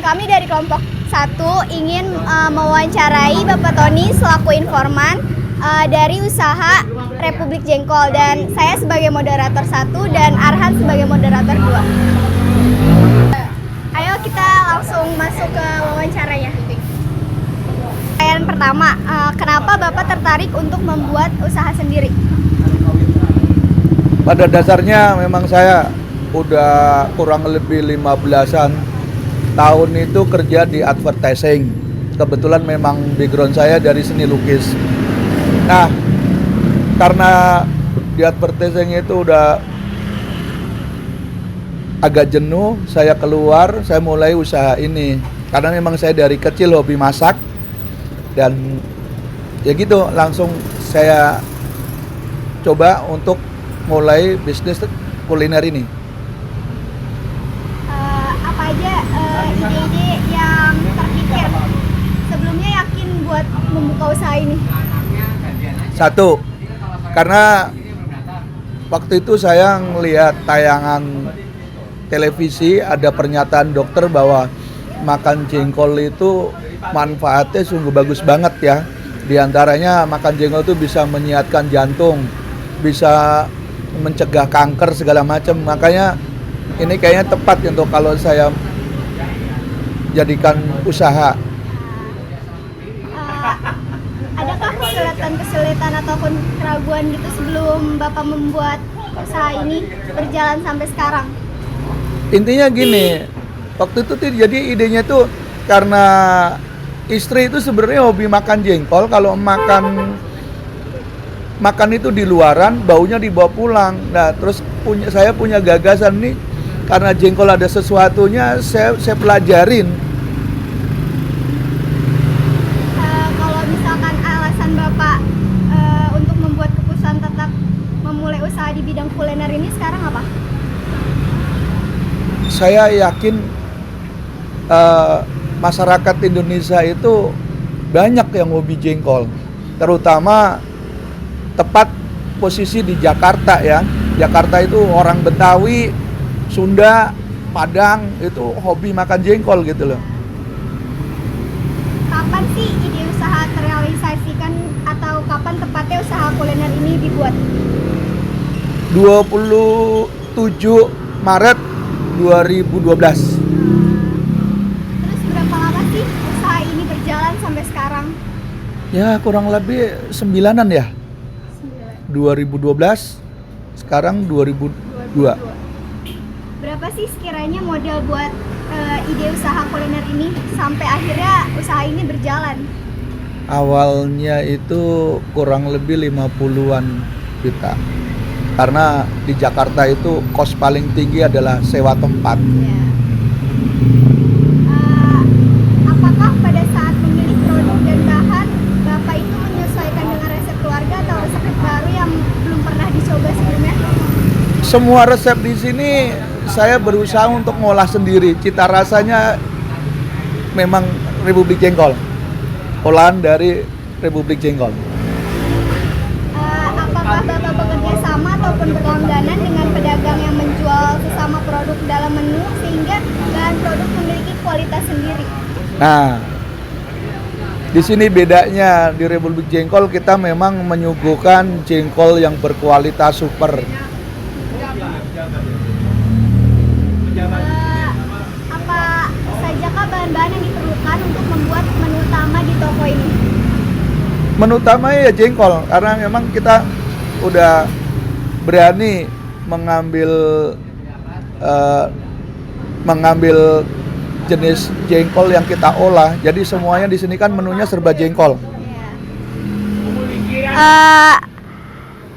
kami dari kelompok 1 ingin mewawancarai Bapak Tony selaku informan dari usaha Republik Jengkol, dan saya sebagai moderator 1 dan Arhan sebagai moderator 2. Ayo kita langsung masuk ke wawancaranya. Pertanyaan pertama, kenapa Bapak tertarik untuk membuat usaha sendiri? Pada dasarnya memang saya udah kurang lebih 15-an tahun itu kerja di advertising. Kebetulan memang background saya dari seni lukis. Nah, karena di advertising itu udah agak jenuh, saya keluar, saya mulai usaha ini. Karena memang saya dari kecil hobi masak, dan ya gitu langsung saya coba untuk mulai bisnis kuliner ini. Apa aja ide-ide yang terpikir sebelumnya yakin buat membuka usaha ini? Satu, karena waktu itu saya ngelihat tayangan televisi ada pernyataan dokter bahwa makan jengkol itu manfaatnya sungguh bagus banget ya. Di antaranya makan jengkol itu bisa menyehatkan jantung, bisa mencegah kanker segala macam. Makanya ini kayaknya tepat untuk kalau saya jadikan usaha. Adakah kesulitan ataupun keraguan gitu sebelum Bapak membuat usaha ini berjalan sampai sekarang? Intinya gini, waktu itu tuh jadi idenya tuh karena istri itu sebenarnya hobi makan jengkol. Kalau makan itu di luaran, baunya dibawa pulang. Nah, terus saya punya gagasan nih, karena jengkol ada sesuatunya, saya pelajarin. Kalau misalkan alasan Bapak untuk membuat keputusan tetap memulai usaha di bidang kuliner ini sekarang apa? Saya yakin masyarakat Indonesia itu banyak yang hobi jengkol, terutama tepat posisi di Jakarta ya. Jakarta itu orang Betawi, Sunda, Padang itu hobi makan jengkol gitu loh. Kapan sih ide usaha terrealisasikan atau kapan tepatnya usaha kuliner ini dibuat? 27 Maret 2012. Terus berapa lama sih usaha ini berjalan sampai sekarang? Ya kurang lebih 9-an ya. 2012, sekarang 2002. Berapa sih sekiranya modal buat ide usaha kuliner ini sampai akhirnya usaha ini berjalan? Awalnya itu kurang lebih 50-an juta. Karena di Jakarta itu kos paling tinggi adalah sewa tempat. Ya. Apakah pada saat memilih produk dan bahan, Bapak itu menyesuaikan dengan resep keluarga atau resep baru yang belum pernah dicoba sebelumnya? Semua resep di sini saya berusaha untuk ngolah sendiri. Cita rasanya memang Republik Jengkol, olahan dari Republik Jengkol. Apakah Bapak bekerja sama ataupun berlangganan dengan pedagang yang menjual sesama produk dalam menu sehingga bahan produk memiliki kualitas sendiri? Nah, di sini bedanya di Republik Jengkol kita memang menyuguhkan jengkol yang berkualitas super. Apa sajakah bahan-bahan yang diperlukan untuk membuat menu utama di toko ini? Menu utama ya jengkol, karena memang kita udah berani mengambil jenis jengkol yang kita olah. Jadi semuanya di sini kan menunya serba jengkol.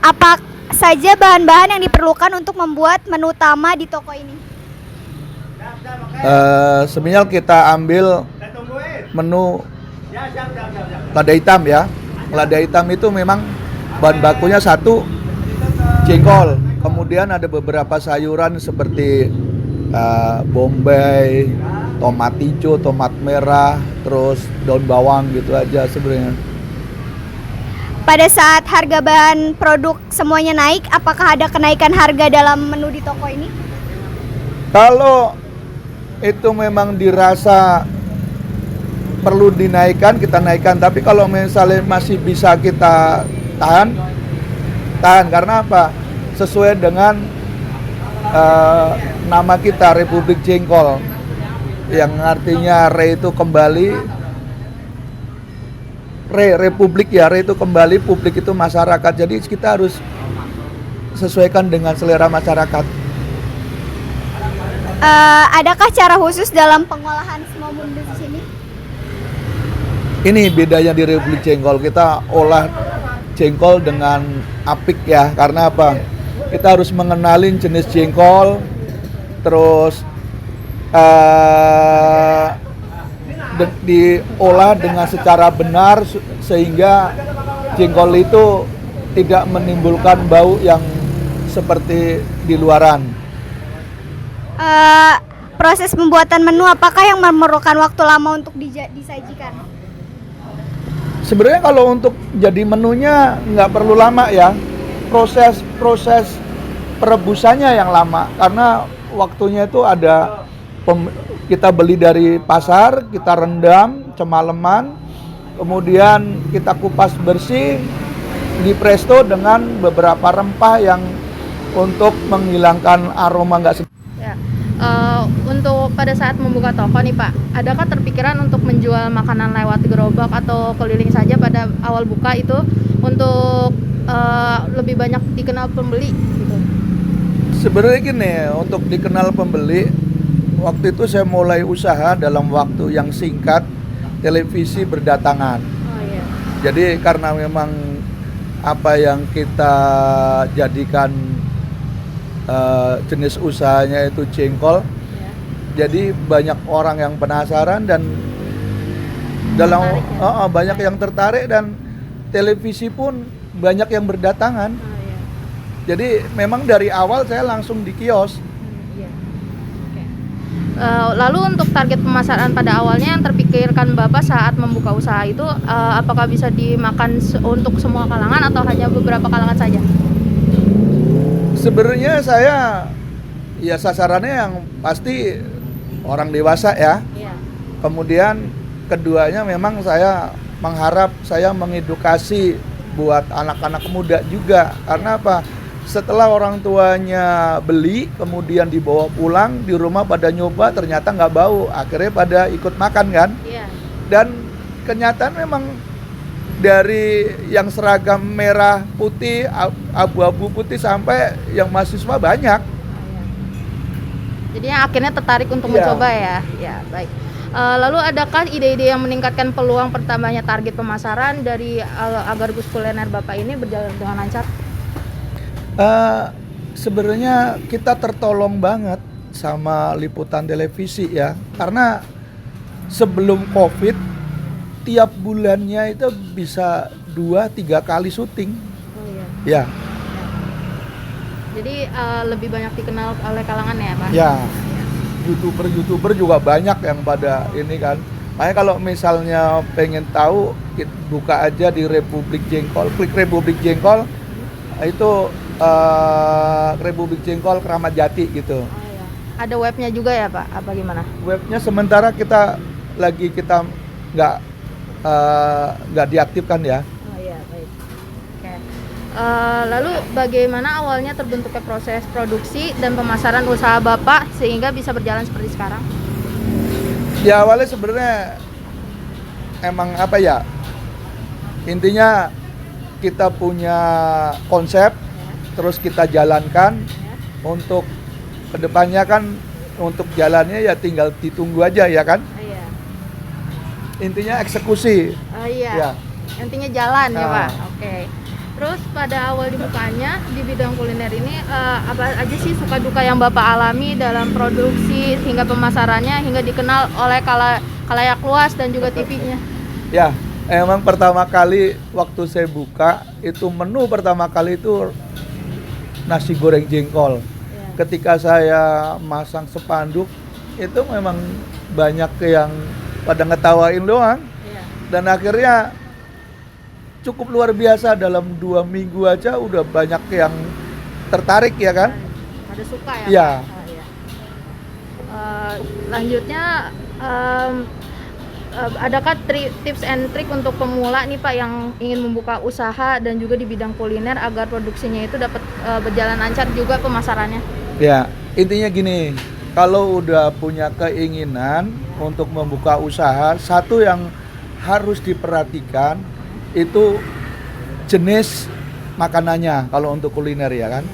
Apa saja bahan-bahan yang diperlukan untuk membuat menu utama di toko ini? Semisal kita ambil menu lada hitam ya. Lada hitam itu memang bahan bakunya satu jengkol, kemudian ada beberapa sayuran seperti bombay, tomat hijau, tomat merah, terus daun bawang gitu aja sebenarnya. Pada saat harga bahan produk semuanya naik, apakah ada kenaikan harga dalam menu di toko ini? Kalau itu memang dirasa perlu dinaikkan, kita naikkan. Tapi kalau misalnya masih bisa kita tahan karena apa? Sesuai dengan nama kita, Republik Jengkol, yang artinya Re itu kembali, Republik ya, Re itu kembali, publik itu masyarakat. Jadi kita harus sesuaikan dengan selera masyarakat. Adakah cara khusus dalam pengolahan semua bumbu di sini? Ini bedanya di Republik Jengkol, kita olah jengkol dengan apik ya. Karena apa? Kita harus mengenalin jenis jengkol, terus diolah dengan secara benar sehingga jengkol itu tidak menimbulkan bau yang seperti di luaran. Proses pembuatan menu apakah yang memerlukan waktu lama untuk disajikan? Sebenarnya kalau untuk jadi menunya nggak perlu lama ya, proses perebusannya yang lama karena waktunya itu ada kita beli dari pasar, kita rendam semalaman, kemudian kita kupas bersih, di presto dengan beberapa rempah yang untuk menghilangkan aroma nggak sedap. Ya. Untuk pada saat membuka toko nih Pak, adakah terpikiran untuk menjual makanan lewat gerobak atau keliling saja pada awal buka itu untuk lebih banyak dikenal pembeli gitu? Sebenarnya gini, untuk dikenal pembeli, waktu itu saya mulai usaha dalam waktu yang singkat, televisi berdatangan. Oh iya. Jadi karena memang apa yang kita jadikan jenis usahanya itu jengkol, jadi banyak orang yang penasaran dan banyak yang tertarik dan televisi pun banyak yang berdatangan. Oh iya. Jadi memang dari awal saya langsung di kios. Iya. Oke. Lalu untuk target pemasaran pada awalnya yang terpikirkan Bapak saat membuka usaha itu apakah bisa dimakan untuk semua kalangan atau hanya beberapa kalangan saja? Sebenarnya saya ya sasarannya yang pasti orang dewasa ya. Iya. Kemudian keduanya memang saya mengharap saya mengedukasi buat anak-anak muda juga. Karena apa? Setelah orang tuanya beli, kemudian dibawa pulang, di rumah pada nyoba ternyata nggak bau. Akhirnya pada ikut makan kan. Iya. Dan kenyataan memang dari yang seragam merah putih, abu-abu putih sampai yang mahasiswa banyak. Jadi yang akhirnya tertarik untuk Iya. mencoba ya. Ya, baik. Lalu adakah ide-ide yang meningkatkan peluang pertamanya target pemasaran dari agar bus kuliner Bapak ini berjalan dengan lancar? Sebenarnya kita tertolong banget sama liputan televisi ya. Karena sebelum COVID tiap bulannya itu bisa 2-3 kali syuting. Oh iya. Ya. Jadi lebih banyak dikenal oleh kalangan ya Pak? Ya. YouTuber juga banyak yang pada ini kan. Makanya kalau misalnya pengen tahu, buka aja di Republik Jengkol, klik Republik Jengkol, itu Republik Jengkol Kramat Jati gitu. Oh iya. Ada webnya juga ya Pak? Apa gimana? Webnya sementara kita nggak diaktifkan ya. Oh iya, baik. Oke. Lalu bagaimana awalnya terbentuknya proses produksi dan pemasaran usaha Bapak sehingga bisa berjalan seperti sekarang? Ya awalnya sebenarnya emang apa ya, intinya kita punya konsep, terus kita jalankan. Untuk kedepannya kan, untuk jalannya ya tinggal ditunggu aja ya kan. Iya. Intinya eksekusi. Oh iya. Ya. Intinya jalan ya Nah. Pak. Oke. Terus pada awal dibukanya di bidang kuliner ini apa aja sih suka duka yang Bapak alami dalam produksi hingga pemasarannya hingga dikenal oleh khalayak luas dan juga TV-nya? Ya, emang pertama kali waktu saya buka itu menu pertama kali itu nasi goreng jengkol. Ya. Ketika saya masang spanduk itu memang banyak yang pada ngetawain doang. Iya. Dan akhirnya cukup luar biasa, dalam 2 minggu aja udah banyak yang tertarik ya kan. Ada suka ya? Iya. Pak? Oh, iya. Lanjutnya, adakah tips and trik untuk pemula nih Pak yang ingin membuka usaha dan juga di bidang kuliner agar produksinya itu dapat berjalan lancar juga pemasarannya? Ya, intinya gini, kalau udah punya keinginan untuk membuka usaha, satu yang harus diperhatikan itu jenis makanannya kalau untuk kuliner ya kan.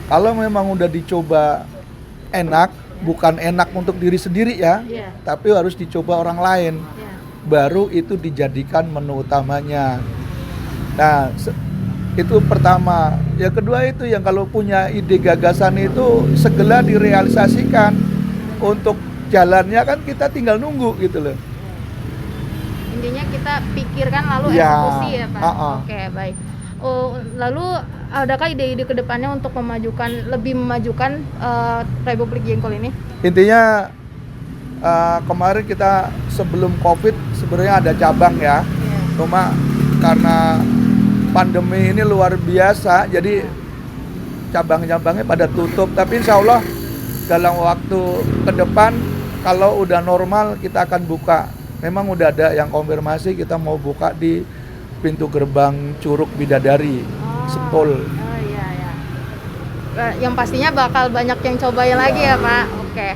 Kalau memang udah dicoba enak, bukan enak untuk diri sendiri ya, Iya. tapi harus dicoba orang lain. Iya. Baru itu dijadikan menu utamanya. Nah, itu pertama. Yang kedua itu yang kalau punya ide gagasan itu segera direalisasikan. Untuk jalannya kan kita tinggal nunggu gitu loh. Intinya kita pikirkan lalu Ya, eksekusi ya Pak. uh-uh. Oke, baik. Lalu adakah ide-ide kedepannya untuk lebih memajukan Republik Jengkol ini? Intinya kemarin kita sebelum COVID sebenarnya ada cabang ya. Cuma karena pandemi ini luar biasa, jadi cabang-cabangnya pada tutup. Tapi insya Allah dalam waktu ke depan kalau udah normal kita akan buka. Memang udah ada yang konfirmasi kita mau buka di pintu gerbang Curug Bidadari, Sepul. Oh iya ya. Yang pastinya bakal banyak yang cobain lagi ya Pak. Oke.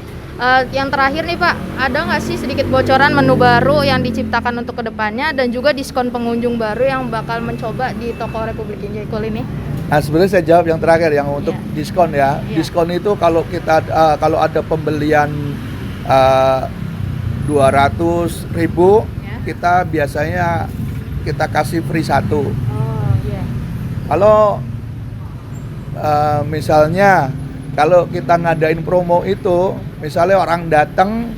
Yang terakhir nih Pak, ada nggak sih sedikit bocoran menu baru yang diciptakan untuk kedepannya dan juga diskon pengunjung baru yang bakal mencoba di toko Republik Jengkol ini? Nah sebenarnya saya jawab yang terakhir yang untuk Iya. diskon ya. Iya. Diskon itu kalau kita kalau ada pembelian 200.000 Ya. kita biasanya kita kasih free 1. Oh iya. Kalau misalnya kalau kita ngadain promo itu, misalnya orang datang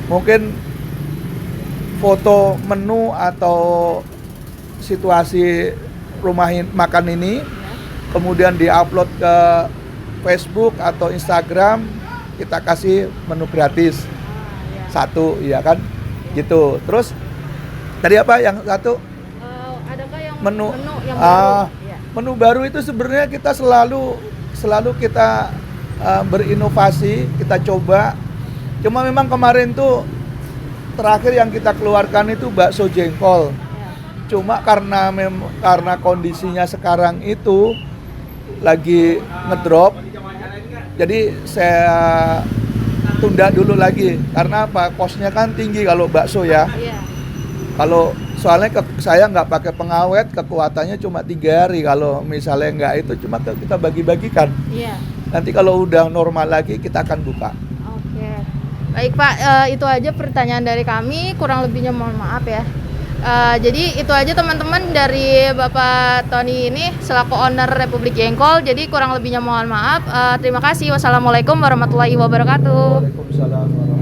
mungkin foto menu atau situasi rumah makan ini, kemudian diupload ke Facebook atau Instagram, kita kasih menu gratis satu, iya kan? Gitu. Terus tadi apa yang satu? Adakah yang Menu. yang baru? Iya. Menu baru itu sebenarnya kita selalu kita berinovasi, kita coba. Cuma memang kemarin tuh terakhir yang kita keluarkan itu bakso jengkol. Iya. Cuma karena kondisinya sekarang itu lagi ngedrop, jadi saya tunda dulu lagi. Karena apa? Kosnya kan tinggi kalau bakso ya. Iya. Kalau soalnya saya nggak pakai pengawet, kekuatannya cuma 3 hari. Kalau misalnya nggak itu cuma kita bagi-bagikan. Iya. Nanti kalau udah normal lagi kita akan buka. Oke. Baik Pak, itu aja pertanyaan dari kami. Kurang lebihnya mohon maaf ya. Jadi itu aja teman-teman dari Bapak Tony ini selaku owner Republik Jengkol. Jadi kurang lebihnya mohon maaf. Terima kasih. Wassalamualaikum warahmatullahi wabarakatuh. Waalaikumsalam warahmatullahi wabarakatuh.